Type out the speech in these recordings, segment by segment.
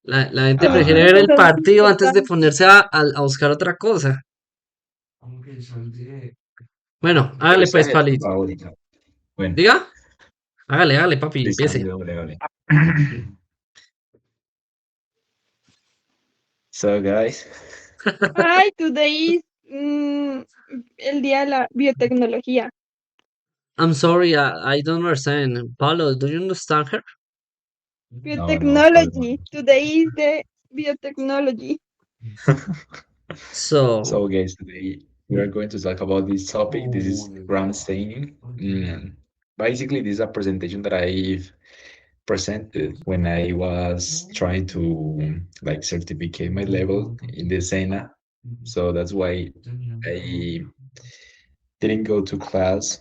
La gente prefiere Ah, ver el Eso es partido antes de importante. ponerse a buscar otra cosa. Bueno, hágale pues go pues, ahead Palito. about it. Bueno, Diga, hágale, papi, please, empiece. hable. So, guys, Ay, today is el día de la biotecnología. I'm sorry, I don't understand. Paulo, do you understand her? no, sorry. Biotechnology. Today is the biotechnology. So, So, guys, today we are going to talk about this topic. This is ground staining. Basically, this is a presentation that I've presented when I was trying to like certificate my level in the SENA. So that's why I didn't go to class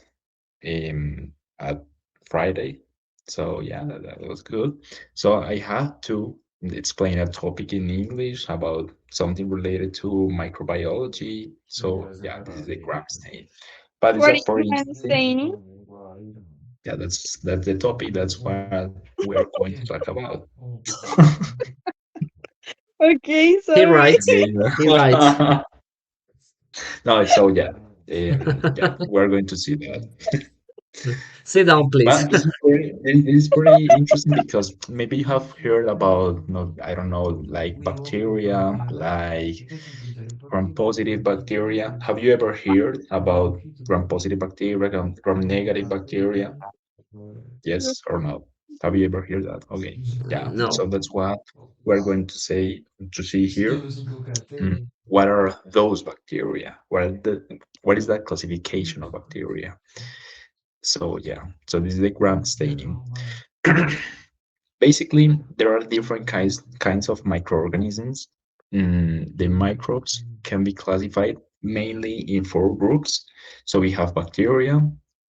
at Friday. So yeah, that was good. So I had to explain a topic in English about something related to microbiology. So yeah, this is a gram stain, but it's What a is very hand interesting. staining? Yeah, that's the topic. That's what we are going to talk about. Okay, he sorry. writes, he writes. No, so yeah, yeah, we're going to see that. Sit down, please. But this is pretty interesting because maybe you have heard about, no, I don't know, like bacteria, like gram-positive bacteria. Have you ever heard about gram-positive bacteria, gram-negative bacteria? Yes or no? Have you ever heard that? Okay, yeah. No. So that's what we're going to say to see here. What are those bacteria? What is that classification of bacteria? So yeah, so this is the gram staining. Basically, there are different kinds of microorganisms. The microbes can be classified mainly in four groups. So we have bacteria,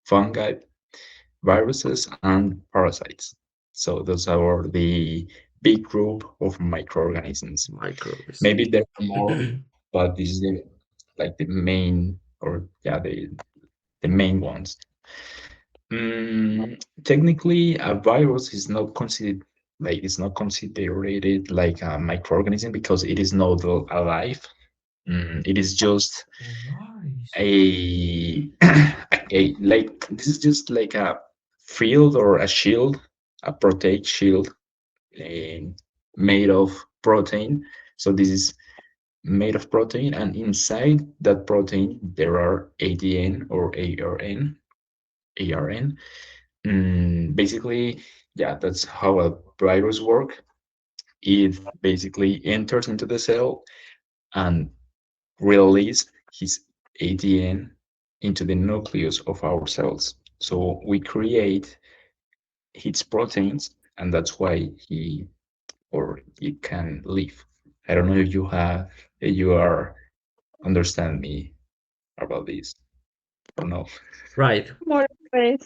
fungi, viruses, and parasites. So those are the big group of microorganisms. Microbes. Maybe there are more, but this is like the main, or yeah, the main ones. Technically, a virus is not considered it's not considered like a microorganism because it is not alive. It is just a, a like this is just like a field or a shield, a protein shield uh, made of protein. So this is made of protein, and inside that protein there are ADN or ARN. Basically, yeah, that's how a virus work. It basically enters into the cell and release his ADN into the nucleus of our cells. So we create his proteins, and that's why he or it can live. I don't know if you are understand me about this or no. Right. More or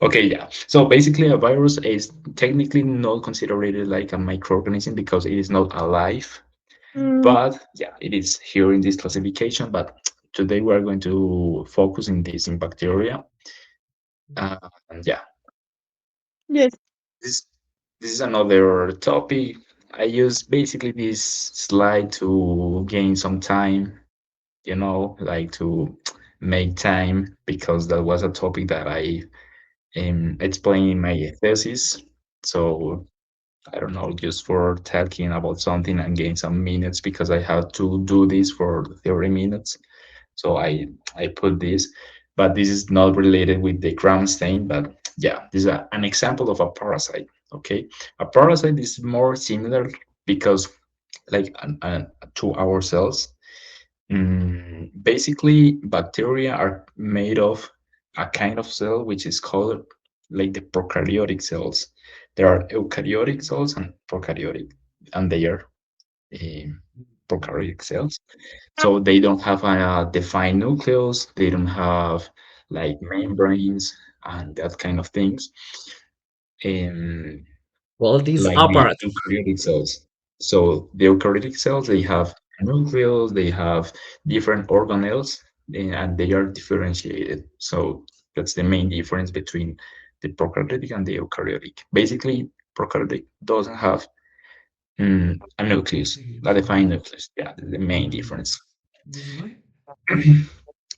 Okay, yeah. So basically, a virus is technically not considered like a microorganism because it is not alive. Mm, But yeah, it is here in this classification. But today we are going to focus in this in bacteria. And yeah, yes. this this is another topic. I use basically this slide to gain some time, like to make time because that was a topic that I explained in my thesis. So I don't know, just for talking about something and gain some minutes because I have to do this for 30 minutes. So I put this, but this is not related with the ground stain. But yeah, this is an example of a parasite. Okay, a parasite is more similar because like to our cells. Basically, bacteria are made of a kind of cell which is called like the prokaryotic cells. There are eukaryotic cells and prokaryotic, and they are um, prokaryotic cells. So they don't have a defined nucleus. They don't have like membranes and that kind of things. Um, Well, these like the apparatus. eukaryotic cells. So the eukaryotic cells, they have nucleus, they have different organelles, and they are differentiated. So that's the main difference between the prokaryotic and the eukaryotic. Basically, prokaryotic doesn't have a nucleus, a defined nucleus. Yeah, the main difference.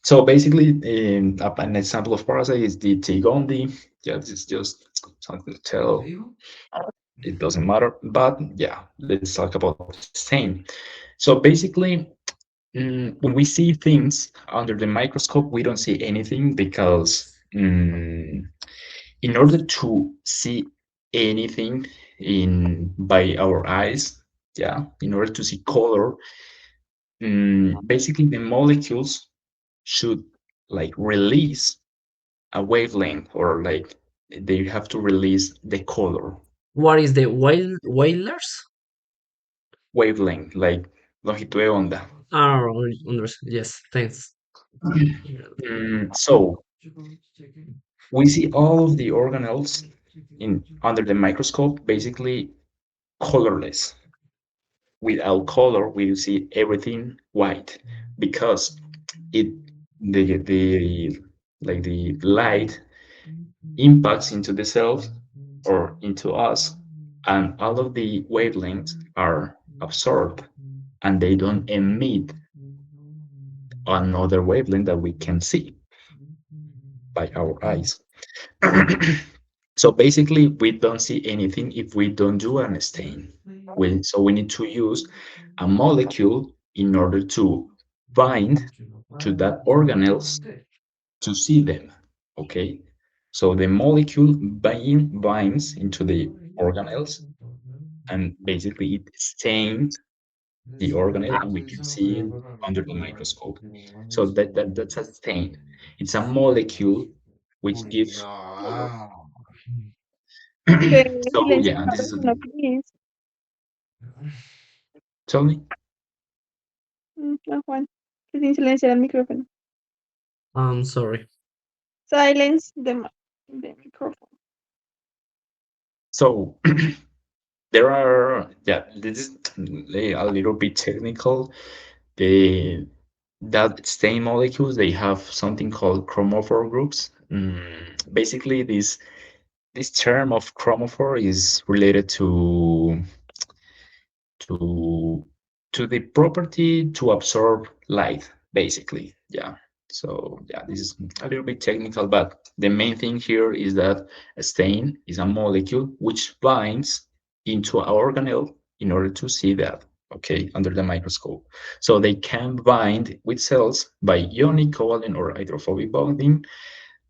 So basically, an example of parasite is the Tigondi. Yeah, this is just something to tell. It doesn't matter. But yeah, let's talk about the stain. So basically, when we see things under the microscope, we don't see anything because in order to see anything in by our eyes, yeah, in order to see color, basically the molecules should like release a wavelength or like they have to release the color What is the whalers? wavelength, like longitud de onda. Ah, yes, thanks. So we see all of the organelles in under the microscope basically colorless. Without color, we see everything white because it the like the light impacts into the cells or into us, and all of the wavelengths are absorbed and they don't emit another wavelength that we can see by our eyes. So basically, we don't see anything if we don't do an stain. So we need to use a molecule in order to bind to that organelles to see them. Okay, so the molecule binds into the organelles, and basically it stains the organelle, and we can see it under the microscope. So that's a stain. It's a molecule which gives color. Te So silencia el yeah, this is micrófono, please. tell me. No, Juan. Que sin silenciar el micrófono. I'm sorry. Silence the microphone. So there are, yeah, this is a little bit technical. The that stain molecules, they have something called chromophore groups. Basically, this term of chromophore is related to to the property to absorb light, basically. Yeah. So yeah, this is a little bit technical, but the main thing here is that a stain is a molecule which binds into an organelle in order to see that, okay, under the microscope. So they can bind with cells by ionic, covalent, or hydrophobic bonding.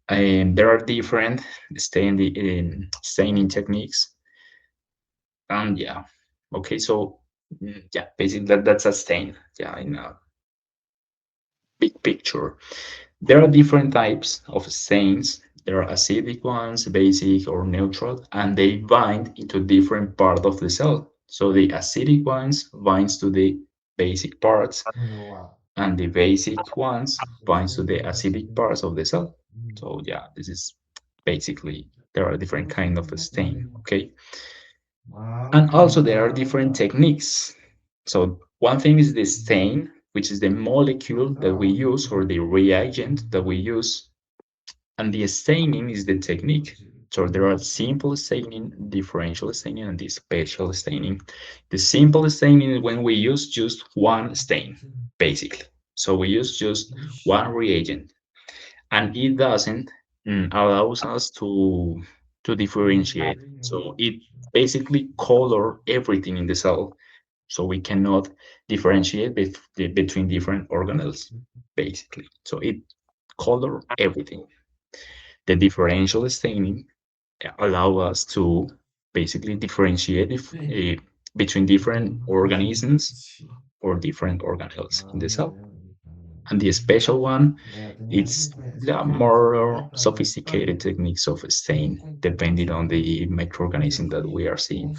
And there are different staining techniques. And yeah, okay, so yeah, basically that's a stain. Yeah, in a big picture. There are different types of stains. There are acidic ones, basic or neutral, and they bind into different part of the cell. So the acidic ones binds to the basic parts, and the basic ones binds to the acidic parts of the cell. So yeah, this is basically there are different kind of stain. Okay, and also there are different techniques. So one thing is the stain, which is the molecule that we use or the reagent that we use, and the staining is the technique. So there are simple staining, differential staining, and the special staining. The simple staining is when we use just one stain, basically. So we use just one reagent, and it doesn't allows us to differentiate. So it basically color everything in the cell, so we cannot differentiate between different organelles, basically. So it color everything. The differential staining allow us to basically differentiate between different organisms or different organelles in the cell. And the special one, it's the more sophisticated techniques of stain, depending on the microorganism that we are seeing.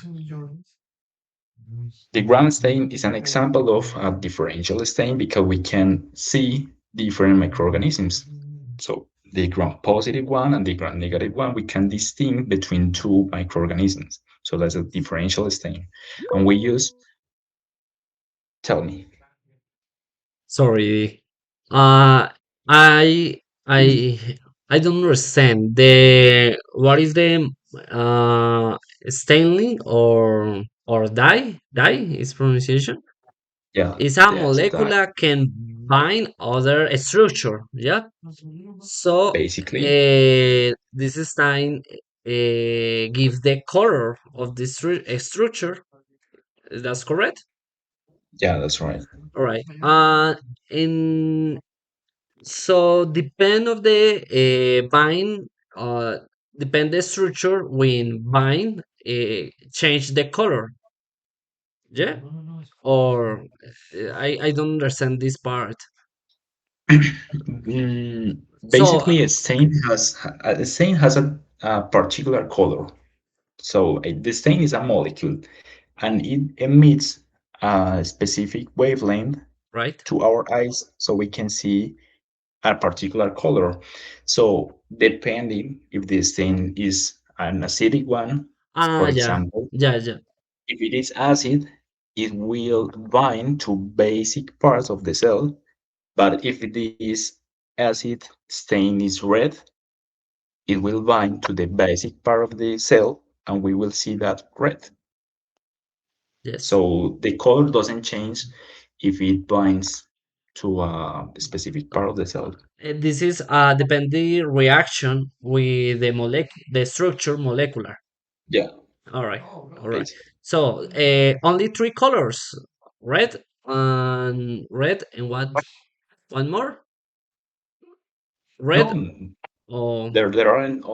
The ground stain is an example of a differential stain because we can see different microorganisms. So the gram positive one and the gram negative one, we can distinguish between two microorganisms. So that's a differential stain. And we use, tell me. Sorry. Uh, I I I don't understand what is the Stanley or dye is pronunciation. Yeah, Is a yeah, it's a dye, molecule can bind other structure. Yeah. So basically. this stain gives the color of the structure. That's correct. Yeah, that's right. All right. In so depend of the bind, uh, depend the structure when bind change the color. Yeah. Or I don't understand this part. So Basically, a stain has a particular color. So the stain is a molecule, and it emits a specific wavelength right. to our eyes, so we can see a particular color. So depending if the stain is an acidic one, for Yeah, example, yeah, yeah. if it is acid, it will bind to basic parts of the cell. But if this acid stain is red, it will bind to the basic part of the cell, and we will see that red. Yes. So the color doesn't change if it binds to a specific part of the cell. This is depend the reaction with the the structure molecular. Yeah, All right, all right. basically. So only three colors: red, and what? One more? Red. No, Oh, there aren't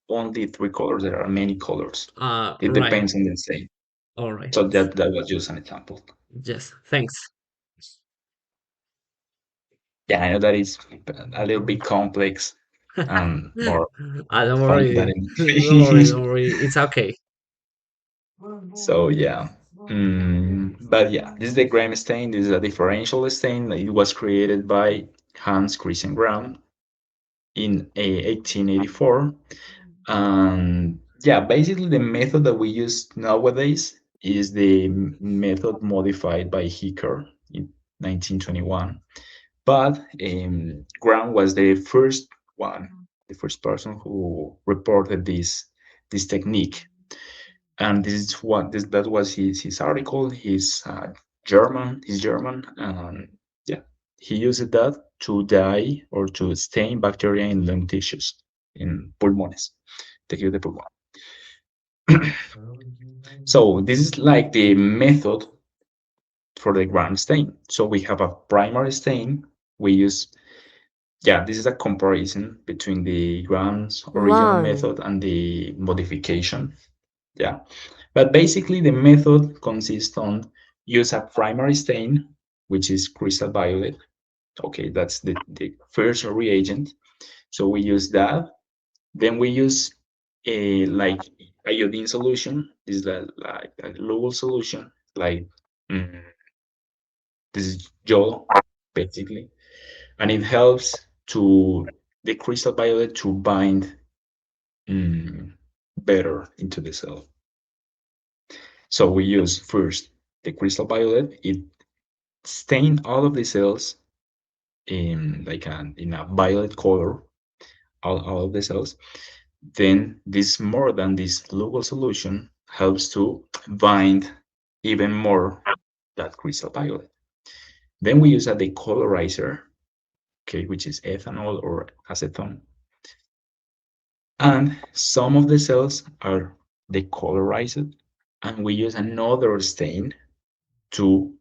only three colors. There are many colors. It right. depends on the stain. All right. So that was just an example. Yes. Thanks. Yeah, I know that is a little bit complex and more Don't funny than worry. Don't worry. anything. Don't worry. It's okay. So yeah. But yeah, this is the Gram stain. This is a differential stain. It was created by Hans Christian Gram in 1884. And yeah, basically the method that we use nowadays is the method modified by Hicker in 1921. But Gram was the first one, the first person who reported this technique. And this is what that was his article. He's German, and yeah, he used that to dye or to stain bacteria in lung tissues, in pulmones, tejidos de pulmón. So this is like the method for the Gram stain. So we have a primary stain. We use, yeah, this is a comparison between the Gram's original Run. method and the modification. Yeah. But basically, the method consists on use a primary stain, which is crystal violet. Okay, that's the first reagent. So we use that. Then we use a like iodine solution. This is like a Lowell solution. Like mm, this is yellow, basically, and it helps to the crystal violet to bind mm, better into the cell. So we use first the crystal violet. It stain all of the cells in in a violet color, all of the cells. Then this more than this Lugol solution helps to bind even more that crystal violet. Then we use a decolorizer, okay, which is ethanol or acetone. And some of the cells are decolorized, and we use another stain to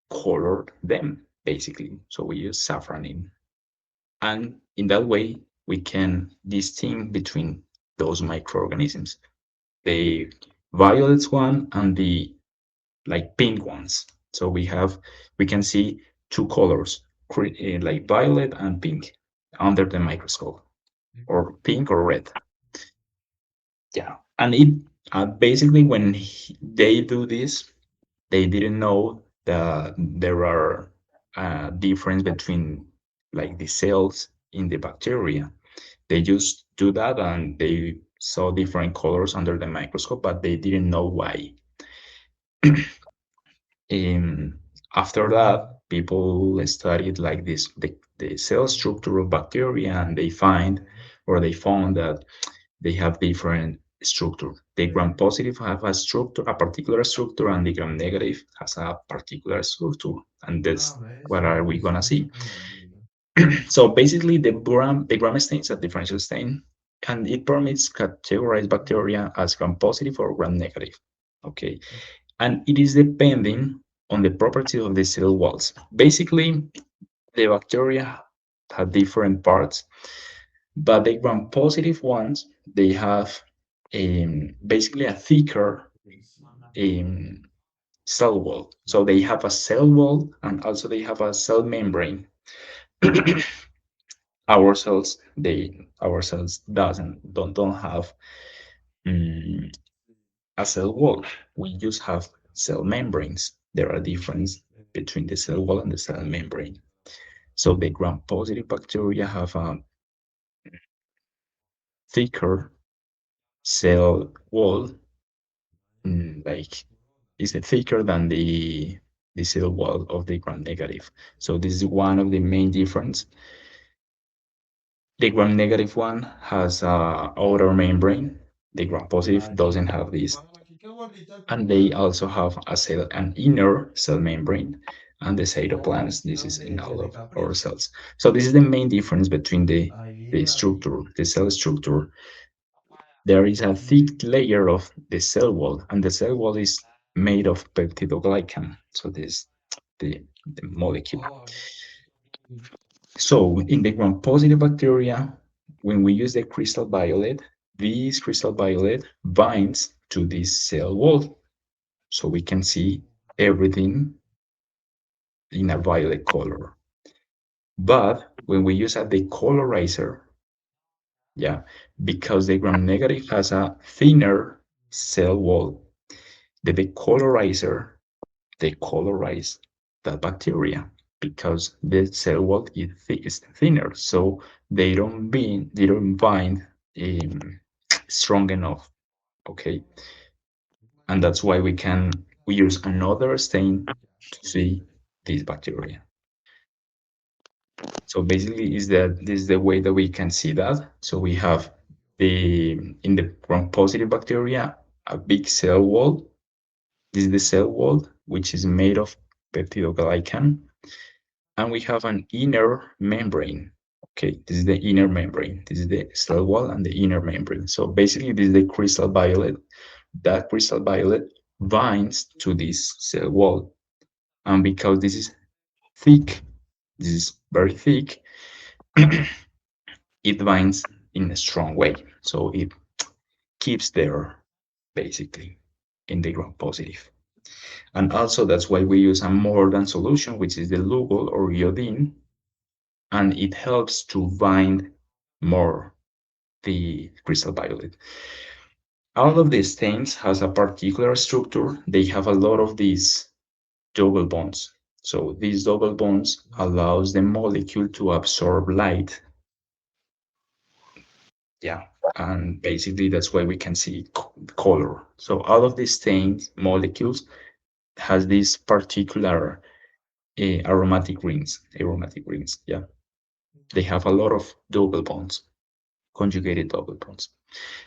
color them, basically. So we use saffronin. And in that way, we can distinguish between those microorganisms, the violet one and the like pink ones. So we can see two colors, like violet and pink, under the microscope, or pink or red. Yeah, and it basically when they do this, they didn't know that there are difference between like the cells in the bacteria. They just do that and they saw different colors under the microscope, but they didn't know why. um, After that, people studied like the cell structure of bacteria, and they found that they have different structure. The gram-positive have a structure, a particular structure, and the gram-negative has a particular structure. And that's what are we gonna see. So basically, the gram stain is a differential stain, and it permits categorize bacteria as gram-positive or gram-negative. Okay, and it is depending on the property of the cell walls. Basically, the bacteria have different parts, but the gram-positive ones, they have basically a thicker um, cell wall. So they have a cell wall and also they have a cell membrane. Our cells don't have um, a cell wall. We just have cell membranes. There are differences between the cell wall and the cell membrane. So the gram-positive bacteria have a thicker cell wall, like is thicker than the cell wall of the gram-negative. So this is one of the main difference. The gram-negative one has a outer membrane. The gram-positive doesn't have this, and they also have an inner cell membrane and the cytoplasm. This is in all of our cells. So this is the main difference between the structure, the cell structure. There is a thick layer of the cell wall, and the cell wall is made of peptidoglycan. So this the molecule. So in the gram-positive bacteria, when we use the crystal violet, this crystal violet binds to this cell wall. So we can see everything in a violet color. But when we use a decolorizer, yeah, because the gram-negative has a thinner cell wall, the decolorizer decolorize that bacteria because the cell wall is thinner, so they don't bind strong enough. Okay, and that's why we use another stain to see this bacteria. So basically, is that this is the way that we can see that. So we have in the gram-positive bacteria a big cell wall. This is the cell wall, which is made of peptidoglycan, and we have an inner membrane. Okay, this is the inner membrane. This is the cell wall and the inner membrane. So basically, this is the crystal violet. That crystal violet binds to this cell wall, and because this is thick, this is very thick, it binds in a strong way. So it keeps there, basically, in the gram-positive. And also that's why we use a mordant solution, which is the LEUWWAS or iodine, and it helps to bind more the crystal violet. All of these things has a particular structure. They have a lot of these double bonds. So these double bonds allows the molecule to absorb light. Yeah, and basically that's why we can see color. So all of these things, molecules, has these particular aromatic rings. Yeah, they have a lot of double bonds, conjugated double bonds.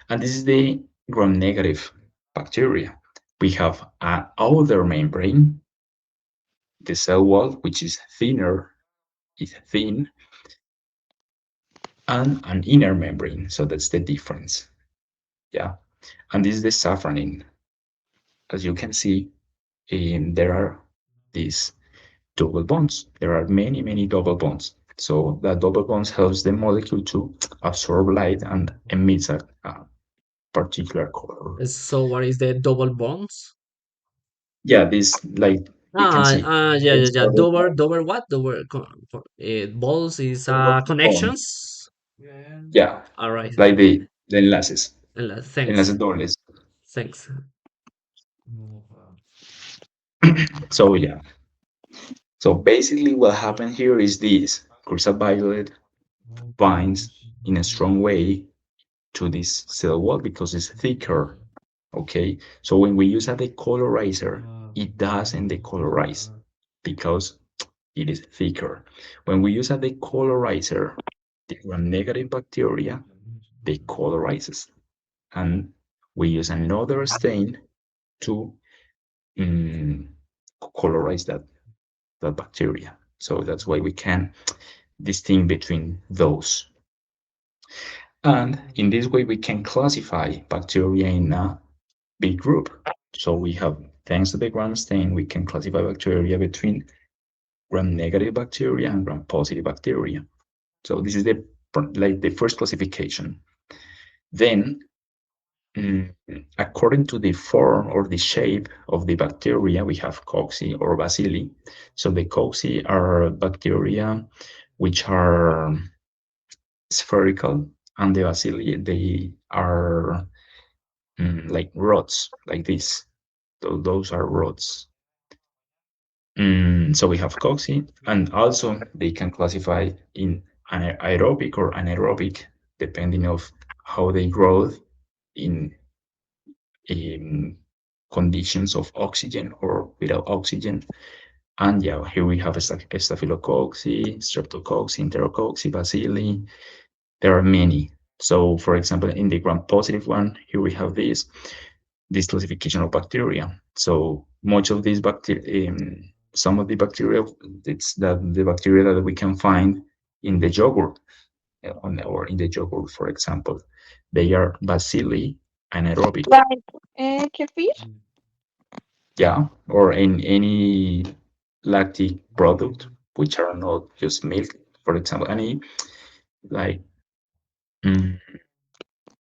And this is the gram-negative bacteria. We have an outer membrane, the cell wall, which is thin, and an inner membrane. So that's the difference. Yeah, and this is the safranin. As you can see, there are these double bonds. There are many, many double bonds. So that double bonds helps the molecule to absorb light and emits a particular color. So what is the double bonds? Yeah, this like we can see. Yeah, yeah, Those yeah. are the Double what? Balls is double bonds. connections. Yeah, All right. like the enlaces, Thanks. enlaces dobles. Thanks. So yeah, so basically what happened here is this crystal violet binds in a strong way to this cell wall because it's thicker. Okay, so when we use a decolorizer, it doesn't decolorize because it is thicker. When we use a decolorizer, the gram-negative bacteria decolorizes, and we use another stain to mm, colorize that bacteria. So that's why we can distinguish between those. And in this way, we can classify bacteria in a big group. So we have, thanks to the gram stain, we can classify bacteria between gram-negative bacteria and gram-positive bacteria. So this is the first classification. Then, mm, according to the form or the shape of the bacteria, we have cocci or bacilli. So the cocci are bacteria which are spherical, and the bacilli, they are like rods, like this. So those are rods. So we have cocci, and also they can classify in aerobic or anaerobic, depending of how they grow in, in conditions of oxygen or without oxygen. And yeah, here we have Staphylococci, Streptococci, Enterococci, Bacilli. There are many. So, for example, in the gram-positive one, here we have this classification of bacteria. So much of these bacteria, some of the bacteria, it's the bacteria that we can find in the yogurt, or in the yogurt, for example, they are bacilli anaerobic. Like kefir. Yeah, or in any lactic product, which are not just milk, for example, any like mm,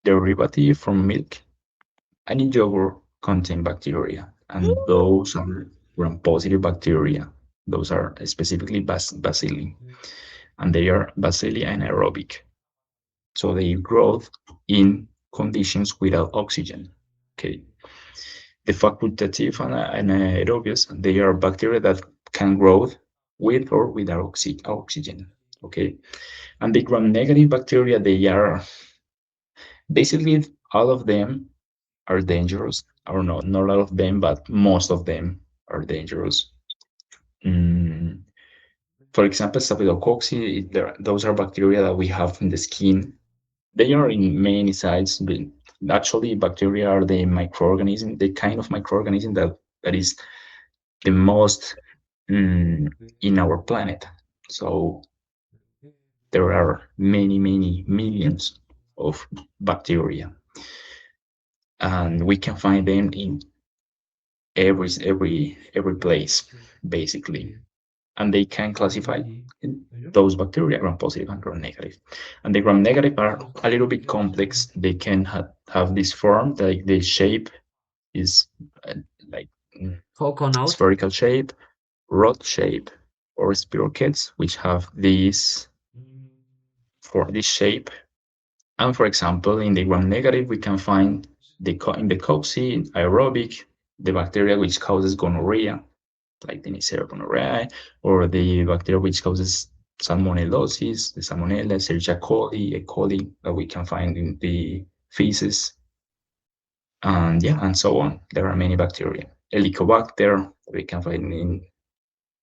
derivative from milk, any yogurt contain bacteria, and those are gram-positive bacteria. Those are specifically bacilli, and they are bacilli anaerobic. So they grow in conditions without oxygen. Okay. The facultative anaerobious, they are bacteria that can grow with or without oxygen. Okay. And the gram-negative bacteria, they are basically all of them are dangerous, or not all of them, but most of them are dangerous. Mm, for example, Staphylococcus, those are bacteria that we have in the skin. They are in many sites, but actually, bacteria are the microorganism, the kind of microorganism that is the most in our planet. So there are many, many millions of bacteria, and we can find them in every place, basically. And they can classify those bacteria gram-positive and gram-negative. And the gram-negative are a little bit complex. They can have this form, like the shape is like Coconut. spherical shape, rod shape, or spirochetes, which have this for this shape. And for example, in the gram-negative, we can find in the cocci, aerobic, the bacteria which causes gonorrhea, like the Neisseria gonorrhoeae, or the bacteria which causes salmonellosis, the Salmonella, Escherichia coli, E. coli, that we can find in the feces, and yeah, and so on. There are many bacteria. Helicobacter, we can find in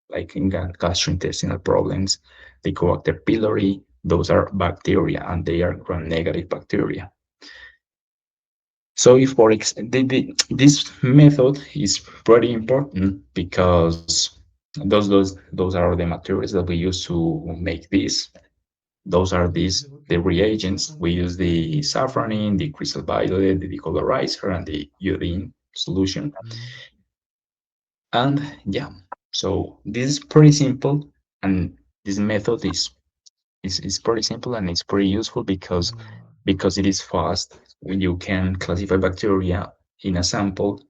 like in gastrointestinal problems. Helicobacter pylori, those are bacteria, and they are gram-negative bacteria. So if for this method is pretty important because those are the materials that we use to make this. Those are the reagents. We use the safranin, the crystal violet, the decolorizer, and the iodine solution. And yeah, so this is pretty simple, and this method is pretty simple, and it's pretty useful because it is fast. When you can classify bacteria in a sample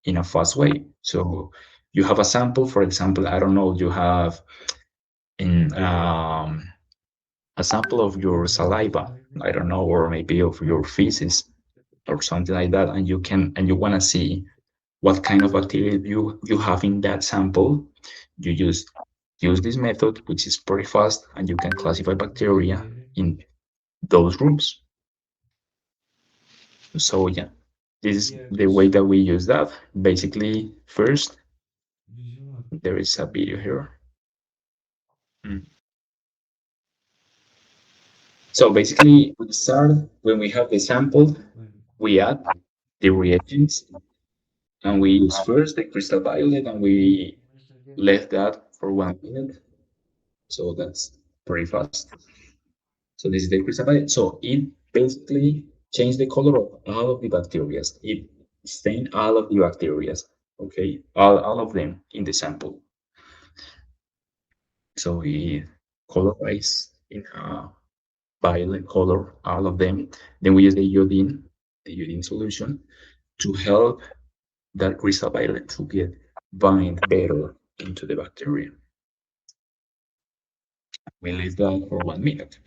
in a fast way. So you have a sample, for example, I don't know, you have in a sample of your saliva, I don't know, or maybe of your feces or something like that, and you want to see what kind of bacteria you have in that sample. You use this method, which is pretty fast, and you can classify bacteria in those groups. So yeah, this is the way that we use that. Basically, first there is a video here. Mm. So basically, we start when we have the sample, we add the reagents, and we use first the crystal violet, and we left that for 1 minute. So that's pretty fast. So this is the crystal violet. So it basically changed the color of all of the bacteria. It stained all of the bacteria. Okay, all of them in the sample. So we colorize in a violet color all of them. Then we use the iodine solution to help that crystal violet to get bind better into the bacteria. We leave that for 1 minute.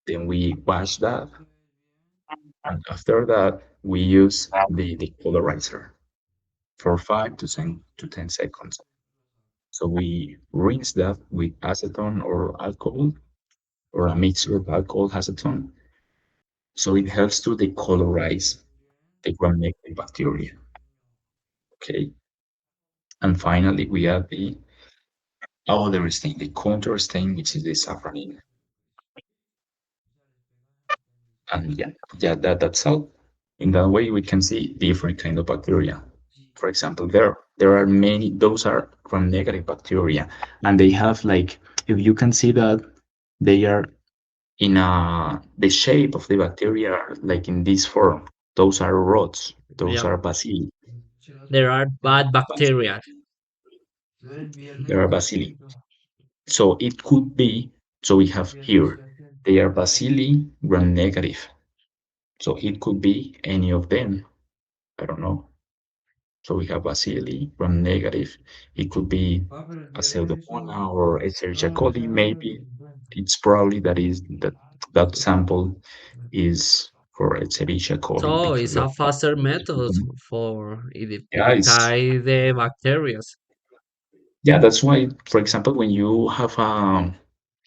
Then we wash that, and after that we use the colorizer for 5 to 10 seconds. So we rinse that with acetone or alcohol or a mixture of alcohol acetone. So it helps to decolorize the gram-negative bacteria. Okay. And finally, we have the other stain, the counter stain, which is the safranin. And yeah, that's all. In that way, we can see different kind of bacteria. For example, there are many. Those are gram-negative bacteria, and they have like, if you can see that they are in the shape of the bacteria are like in this form. Those are rods. Those Yeah, are bacilli. there are bad bacteria. There are bacilli. So it could be. So we have here. They are bacilli gram-negative. So it could be any of them. I don't know. So we have bacilli gram-negative. It could be a pseudomonas or Escherichia coli. Maybe it's probably that sample is for Escherichia coli So because it's a faster method for yeah, it's identify the bacteria. yeah. That's why, for example, when you have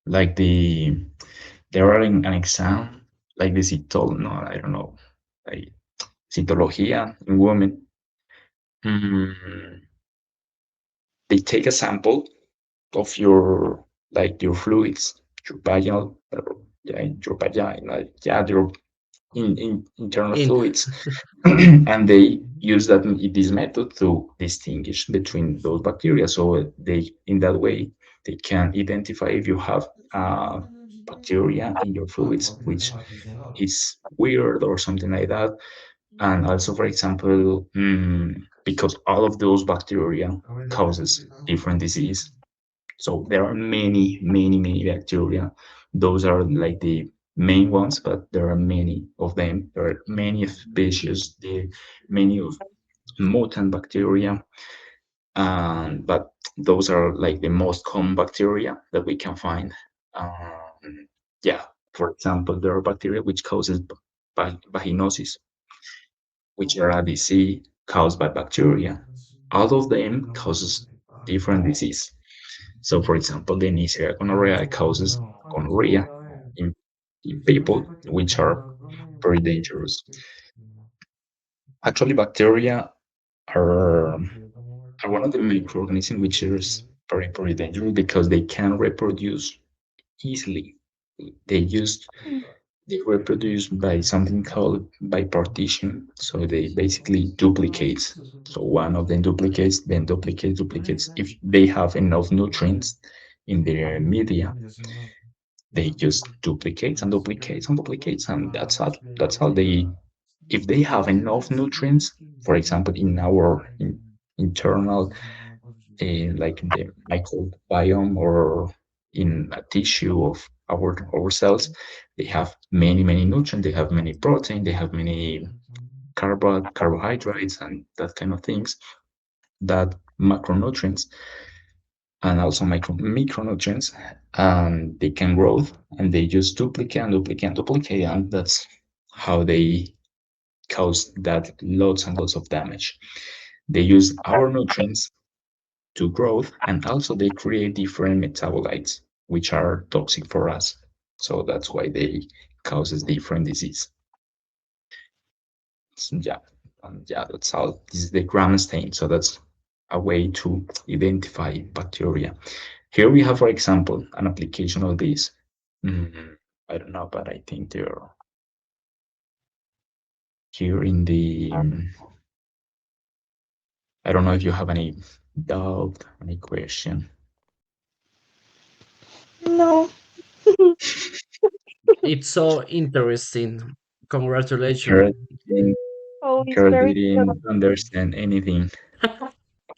like there are in an exam like the cytol, no, I don't know, like cytologia in women. Mm, they take a sample of your like your fluids, your vaginal, yeah, your vagina, yeah, your internal In fluids, and they use that this method to distinguish between those bacteria. So they, in that way, they can identify if you have bacteria in your fluids, which is weird or something like that. And also, for example, because all of those bacteria causes different disease, so there are many bacteria. Those are like the main ones, but there are many of them. There are many species, many of mutant bacteria, but those are like the most common bacteria that we can find. Um, yeah, for example, there are bacteria which causes vaginosis, which are a disease caused by bacteria. All of them causes different disease. So, for example, the Neisseria gonorrhea causes gonorrhea in, in people, which are very dangerous. Actually, bacteria are, are one of the microorganisms which is very dangerous because they can reproduce easily. They use they reproduce by something called bipartition. So they basically duplicate. So one of them duplicates, then duplicates. If they have enough nutrients in their media, they just duplicates and duplicates and duplicates, and that's all. That's how they. If they have enough nutrients, for example, in our internal, like the microbiome or in a tissue of our cells, they have many nutrients. They have many protein. They have many carbohydrates and that kind of things. That macronutrients and also micronutrients, and they can grow and they just duplicate, and that's how they cause that lots and lots of damage. They use our nutrients to growth, and also they create different metabolites which are toxic for us. So that's why they causes different disease. So yeah, yeah, that's how this is the gram stain. So that's a way to identify bacteria. Here we have, for example, an application of this. Mm, I don't know, but I think here in the. I don't know if you have any doubt, any question. No. It's so interesting. Congratulations. Carol didn't, Oh, it's Carol very didn't clever. understand anything.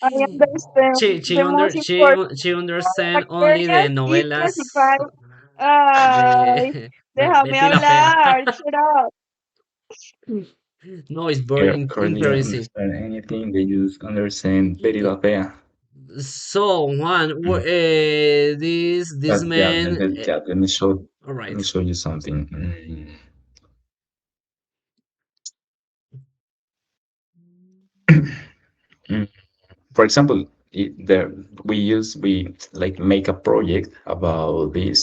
I understand the most important She understand only bacteria the is novelas classified. de Déjame Betty la Fea. hablar. Shut up. No, it's very Carol didn't interesting. understand anything. They just understand Betty La Fea. So Juan, Mm. this But yeah, man. yeah, All let right, me show you something. Mm. For example, there we like make a project about the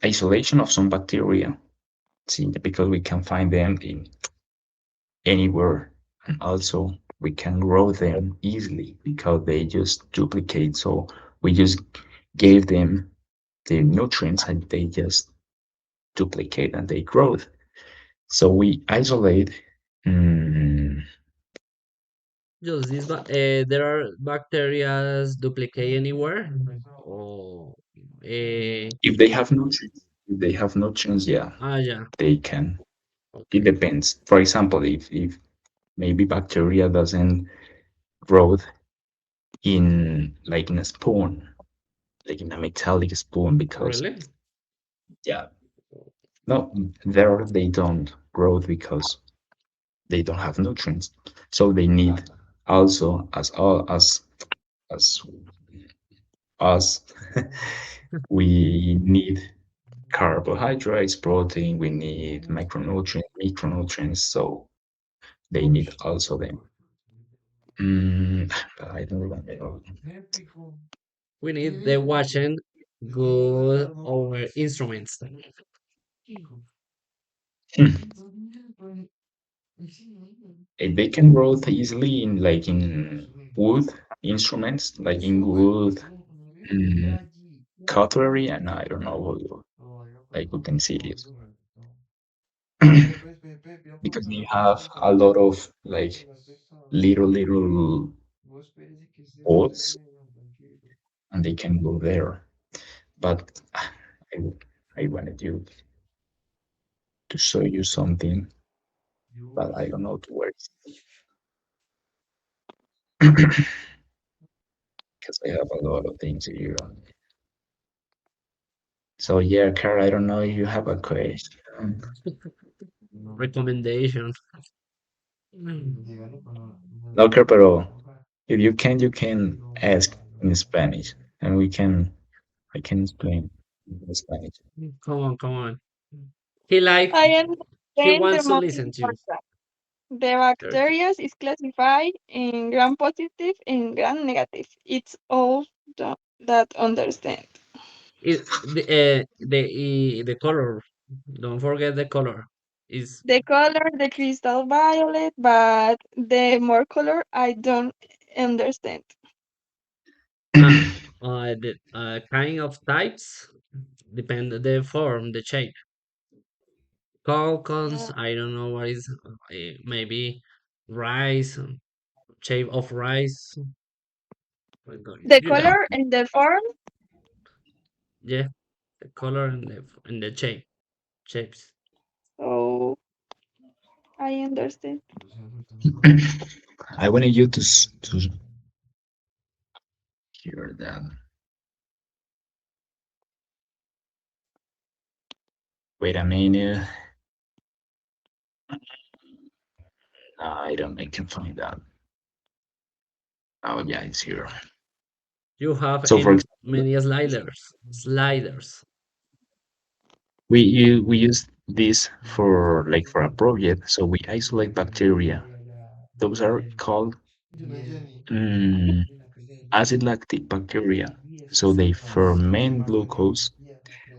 isolation of some bacteria. See, because we can find them in anywhere, and also we can grow them easily because they just duplicate. So we just gave them the nutrients and they just duplicate and they grow. So we isolate. mm, just there are bacteria duplicate anywhere. Oh, uh, if they have nutrients, yeah, yeah, they can. It okay, depends. For example, if maybe bacteria doesn't grow in a spoon, like in a metallic spoon, because really? yeah, no, there they don't grow because they don't have nutrients. So they need also as us, we need carbohydrates, protein, we need micronutrients, so they need also them. But I don't remember. We need the watching good our instruments. They can grow easily in wood instruments, like in wood mm, cutlery, and I don't know, like utensils, because they have a lot of like little holes, and they can go there. But I I wanted you to show you something, but I don't know to where it's because I have a lot of things here. So yeah, Cara, I don't know if you have a question. Recommendation. No, Cara, pero if you can ask in Spanish, and I can explain in Spanish. Come on, come on. He like I he understand the wants to most listen to you. important. The Sure. bacteria is classified in gram positive and gram negative. It's all that understand. The color. Don't forget the color. Is The color, the crystal violet, but the more color I don't understand. uh, the kind of types depend the form, the shape. Calcons, Uh, I don't know what is maybe rice, shape of rice. Oh my God, the you know, color and the form, yeah, the color and the shapes. so I understand. I wanted you to hear that. Wait a minute. I don't. I can find that. Oh yeah, it's here. You have So for example, many sliders. we use this for for a project. So we isolate bacteria. Those are called mm, acid lactic bacteria. So they ferment glucose.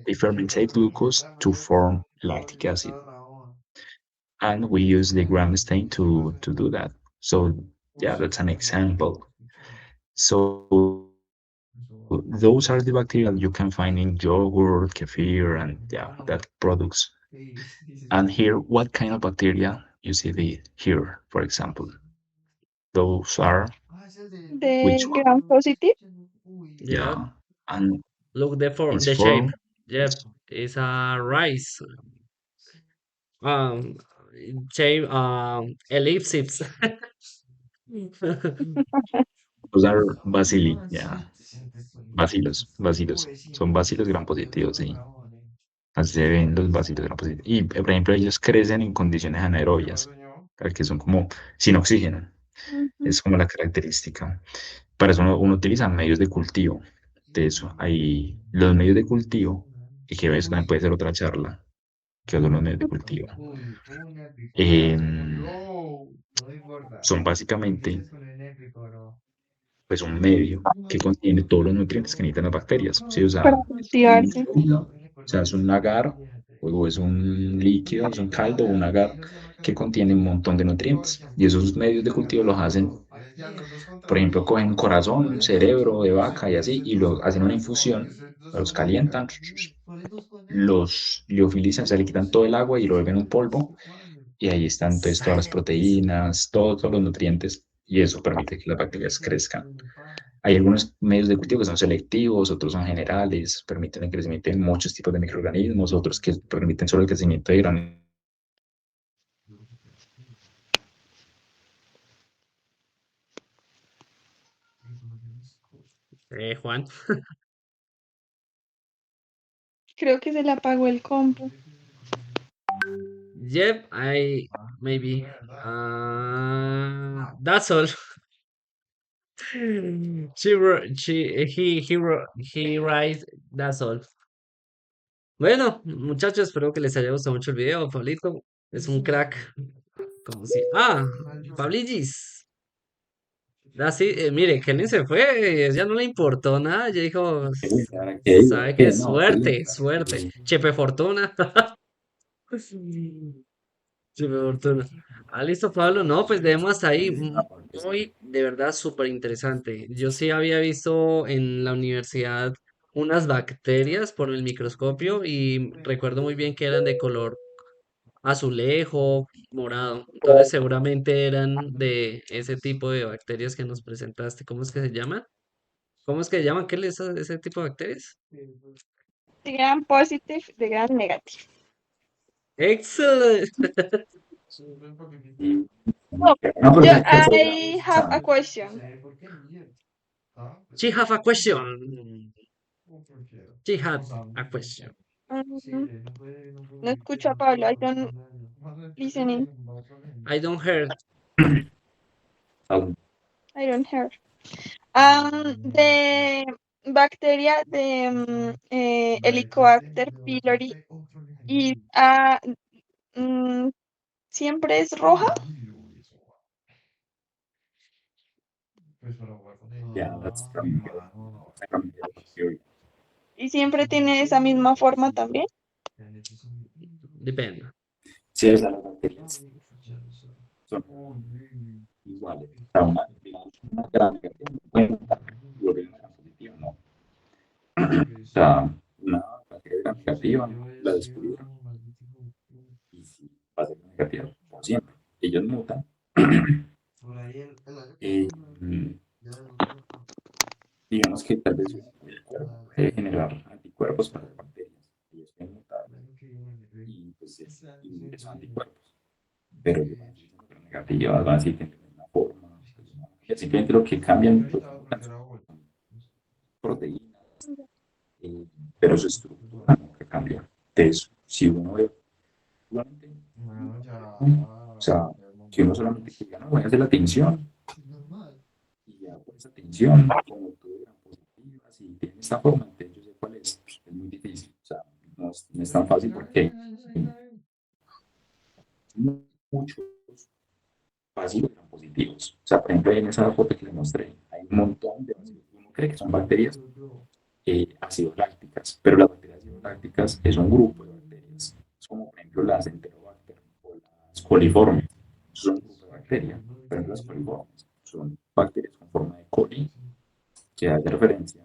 They fermentate glucose to form lactic acid, and we use the gram stain to do that. So yeah, that's an example. So those are the bacteria that you can find in yogurt, kefir, and yeah, that products. And here, what kind of bacteria you see the here, for example? Those are which The one? gram positive. Yeah. Yeah, and Look the for it's the shape. for Yep. It's a rice. Um shape ellipses. those are bacilli. Yeah, bacilos. Son bacilos gram positivos, sí. Así se ven los bacilos gram positivos. Y, por ejemplo, ellos crecen en condiciones anaerobias, que son como sin oxígeno. Ujú. Es como la característica. Para eso uno utiliza medios de cultivo. De eso, hay los medios de cultivo, y que eso también puede ser otra charla, que son los medios de cultivo. Em, Son básicamente pues un medio que contiene todos los nutrientes que necesitan las bacterias. ¿Sí? O Para sea, es un cultivarse. sólido, o sea, es un agar, o es un líquido, es un caldo, o un agar que contiene un montón de nutrientes. Y esos medios de cultivo los hacen, por ejemplo, cogen un corazón, un cerebro de vaca y así, y lo hacen una infusión, los calientan, los liofilizan, o sea, le quitan todo el agua y lo vuelven un polvo, y ahí están entonces todas las proteínas, todos los nutrientes, y eso permite que las bacterias crezcan. Hay algunos medios de cultivo que son selectivos, otros son generales, permiten el crecimiento de muchos tipos de microorganismos, otros que permiten solo el crecimiento de granos. Juan. Creo que se le apagó el compu. Yep, I maybe. That's all. He writes, that's all. Bueno, muchachos, espero que les haya gustado mucho el video. Pablito es un crack. Como si. Pablillis. Así, mire, Kenny se fue, ya no le importó nada, ya dijo, sabe qué? No, qué Suerte, lindo. suerte. Chepe Fortuna. Chepe Fortuna. Listo, Pablo. No, pues dejemos hasta ahí. Muy, de verdad, súper interesante. Yo sí había visto en la universidad unas bacterias por el microscopio y recuerdo muy bien que eran de color azulejo, morado. Entonces seguramente eran de ese tipo de bacterias que nos presentaste. ¿Cómo es que se llaman? ¿Cómo es que se llaman? ¿Qué es ese tipo de bacterias? De gram positive, de gram negative. Excellent. Oh, No, pero I have a question. She have a question. She had a question. Mm, no escucho a Pablo. I don't listening. I don't hear. I don't hear. The bacteria, the Helicobacter pylori, y mm, siempre es roja yeah, that's from the bacteria. y siempre tiene esa misma forma también. Depende. Sí, esas las bacterias son iguales. O sea, digamos, una gran negativa no cuenta, y una gran positiva no. O sea, una bacteria gran negativa la descubrieron y sí, va a ser negativa por siempre. Ellos mutan. eh, digamos que tal vez el cuerpo puede generar anticuerpos para las bacterias. Ellos pueden mutar y pues inhibir esos anticuerpos. Pero ellos van a seguir siendo negativas, van a seguir teniendo una forma. Pues, no. Simplemente lo que cambian pues, son proteínas, eh, pero su estructura nunca cambia. Entonces, si uno ve, solamente, o sea, que uno solamente que diga, no, voy a hacer la tinción y ya por esa tinción, como tuve gran positiva, si tiene esta forma, entonces yo sé cuál es muy difícil, o sea, no es tan fácil porque hay muchos vacíos gran positivos. O sea, por ejemplo, en esa foto que les mostré, hay un montón de vacíos. Uno cree que son bacterias ácidos lácticas, pero las bacterias ácidos lácticas es un grupo de bacterias. Es como, por ejemplo, las enterobacter o las coliformes. Son un grupo de bacterias. Por ejemplo, las coliformes son bacterias con forma de coli que hace referencia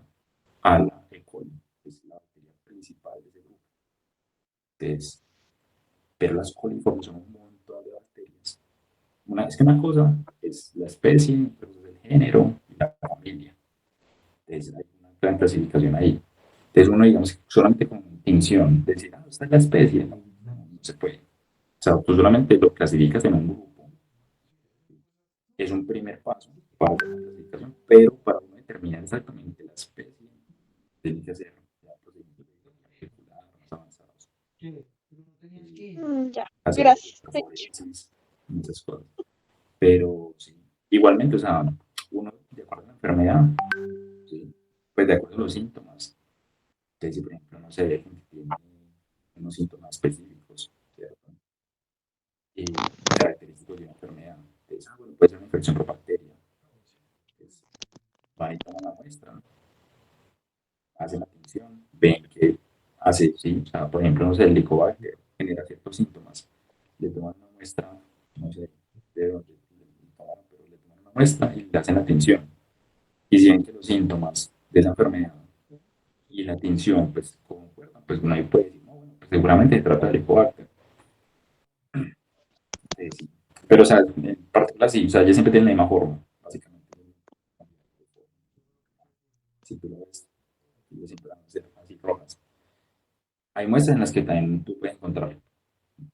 a la E. coli, que es la bacteria principal de ese grupo. Entonces, pero las coliformes son un montón de bacterias. Es que una cosa es la especie, otra cosa es el género y la familia. Entonces hay una gran clasificación ahí. Entonces uno, digamos, solamente con tinción, decir, ah, esta es la especie, no, no se puede. O sea, tú solamente lo clasificas en un grupo. Es un primer paso para hacer una clasificación, pero para uno determinar exactamente la especie, tiene que hacer ya procedimientos molecular más avanzados, Ya, hacer gracias. Thank you. forensis, muchas cosas. Pero sí, igualmente, o sea, uno, de acuerdo a la enfermedad, sí, pues de acuerdo a los síntomas, entonces, si por ejemplo, no sé, gente tiene unos síntomas específicos, ¿cierto? Característicos de una enfermedad, entonces, bueno, puede ser una infección por bacteria, entonces, van y toman la muestra, ¿no? Hacen la tinción, ven que hace, sí, o sea, por ejemplo, no sé, el Helicobacter genera ciertos síntomas, le toman una muestra, no sé de dónde, pero le toman una muestra y le hacen la tinción. Y si ven que los síntomas de esa enfermedad y la tinción, pues, concuerdan, pues uno ahí puede decir, no, bueno, pues seguramente se trata de Helicobacter. Sí. Pero, o sea, en particular, sí, o sea, ella siempre tiene la misma forma, básicamente. Si tú lo ves, ellos siempre van a ser así rojas. Hay muestras en las que también tú puedes encontrar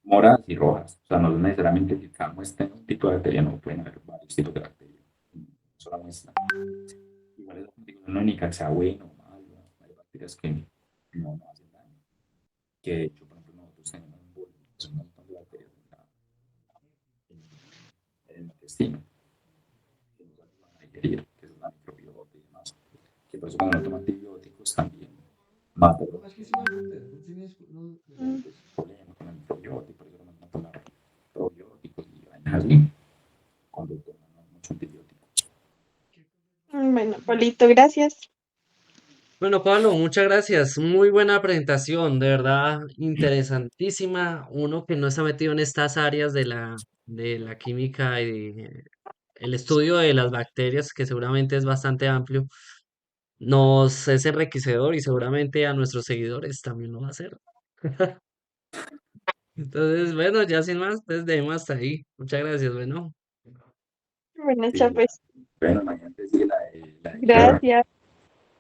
moradas y rojas. O sea, no necesariamente que cada muestra en un tipo de bacteria, no pueden haber varios tipos de bacterias. Sola muestra. Igual es como digo, no es única que sea bueno o malo. Hay bacterias que no hacen daño. Que de hecho, por ejemplo, nosotros tenemos un bol, es un montón de bacterias en el intestino que nos ayudan a digerir, que es la microbiota y demás. Que por eso cuando uno toma antibióticos también mata los Mm, problemas con el microbiota y por eso no van a tomar probióticos y vainas así cuando toman mucho antibiótico. Bueno, Polito, gracias. Bueno, Pablo, muchas gracias. Muy buena presentación, de verdad interesantísima. Uno que no está metido en estas áreas de la química y el estudio de las bacterias, que seguramente es bastante amplio, nos es enriquecedor y seguramente a nuestros seguidores también lo va a hacer. Entonces, bueno, ya sin más, pues dejemos hasta ahí. Muchas gracias, bueno. Bueno, chao, Sí, pues. bueno, mañana te sigue la de guerra. Gracias.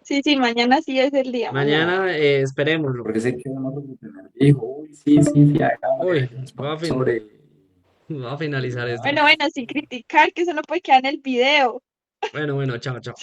Sí, sí, mañana sí es el día, mañana. Mañana, esperémoslo. Porque sé que uno lo primer dijo, uy, sí, sí, sí, hagámosle, Uy, yo respondo sobre. voy a finalizar esto. Bueno, bueno, sin criticar, que eso no puede quedar en el video. Bueno, bueno, chao, chao.